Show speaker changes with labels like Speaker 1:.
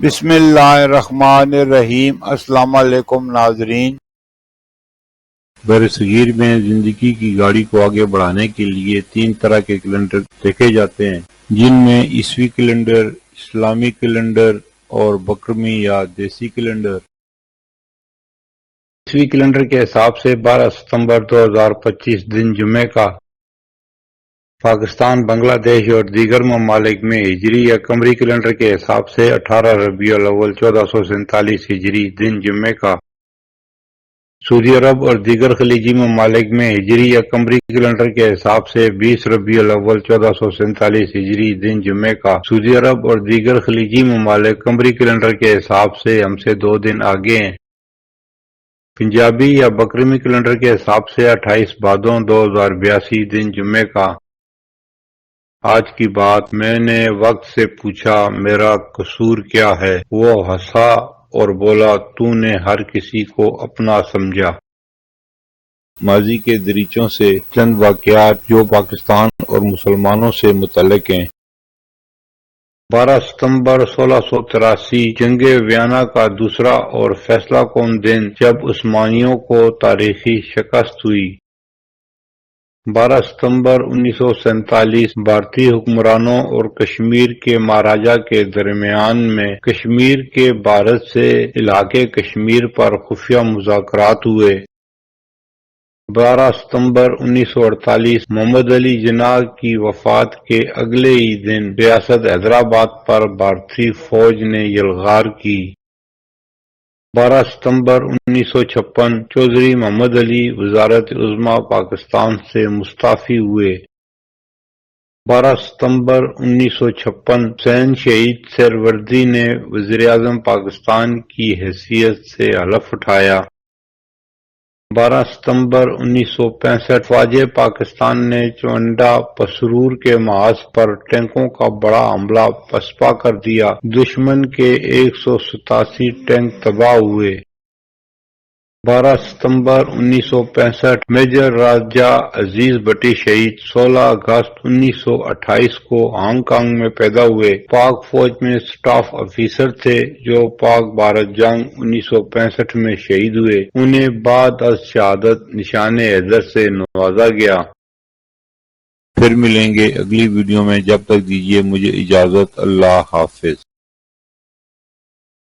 Speaker 1: بسم اللہ الرحمن الرحیم۔ السلام علیکم ناظرین۔ برصغیر میں زندگی کی گاڑی کو آگے بڑھانے کے لیے 3 طرح کے کیلنڈر دیکھے جاتے ہیں، جن میں عیسوی کیلنڈر، اسلامی کیلنڈر اور بکرمی یا دیسی کیلنڈر۔ عیسوی کیلنڈر کے حساب سے 12 ستمبر 2025 دن جمعے کا پاکستان، بنگلہ دیش اور دیگر ممالک میں ہجری یا قمری کیلنڈر کے حساب سے 18 ربیع الاول 1447 ہجری دن جمعے کا سعودی عرب اور دیگر خلیجی ممالک میں ہجری یا قمری کیلنڈر کے حساب سے 20 ربیع الاول 1447 ہجری دن جمعے کا سعودی عرب اور دیگر خلیجی ممالک قمری کیلنڈر کے حساب سے ہم سے 2 دن آگے ہیں۔ پنجابی یا بکرمی کیلنڈر کے حساب سے 28 بھادوں 2082 دن جمعے کا۔ آج کی بات، میں نے وقت سے پوچھا میرا قصور کیا ہے؟ وہ ہنسا اور بولا، تو نے ہر کسی کو اپنا سمجھا۔ ماضی کے دریچوں سے چند واقعات جو پاکستان اور مسلمانوں سے متعلق ہیں۔ 12 ستمبر 1683 جنگ ویانا کا دوسرا اور فیصلہ کن دن جب عثمانیوں کو تاریخی شکست ہوئی۔ 12 ستمبر 1947 بھارتی حکمرانوں اور کشمیر کے مہاراجا کے درمیان میں کشمیر کے بھارت سے علاقے کشمیر پر خفیہ مذاکرات ہوئے۔ 12 ستمبر 1948 محمد علی جناح کی وفات کے اگلے ہی دن ریاست حیدرآباد پر بھارتی فوج نے یلغار کی۔ 12 ستمبر 1956 چودھری محمد علی وزارت عظمیٰ پاکستان سے مستعفی ہوئے۔ 12 ستمبر 1956 حسین شہید سہروردی نے وزیراعظم پاکستان کی حیثیت سے حلف اٹھایا۔ 12 ستمبر 1965 فوج پاکستان نے چونڈا پسرور کے محاذ پر ٹینکوں کا بڑا حملہ پسپا کر دیا۔ دشمن کے 187 ٹینک تباہ ہوئے۔ 12 ستمبر 1965 میجر راجہ عزیز بٹی شہید 16 اگست 1928 کو ہانگ کانگ میں پیدا ہوئے۔ پاک فوج میں اسٹاف آفیسر تھے جو پاک بھارت جنگ 1965 میں شہید ہوئے۔ انہیں بعد از شہادت نشان حیدر سے نوازا گیا۔ پھر ملیں گے اگلی ویڈیو میں، جب تک دیجیے مجھے اجازت۔ اللہ حافظ۔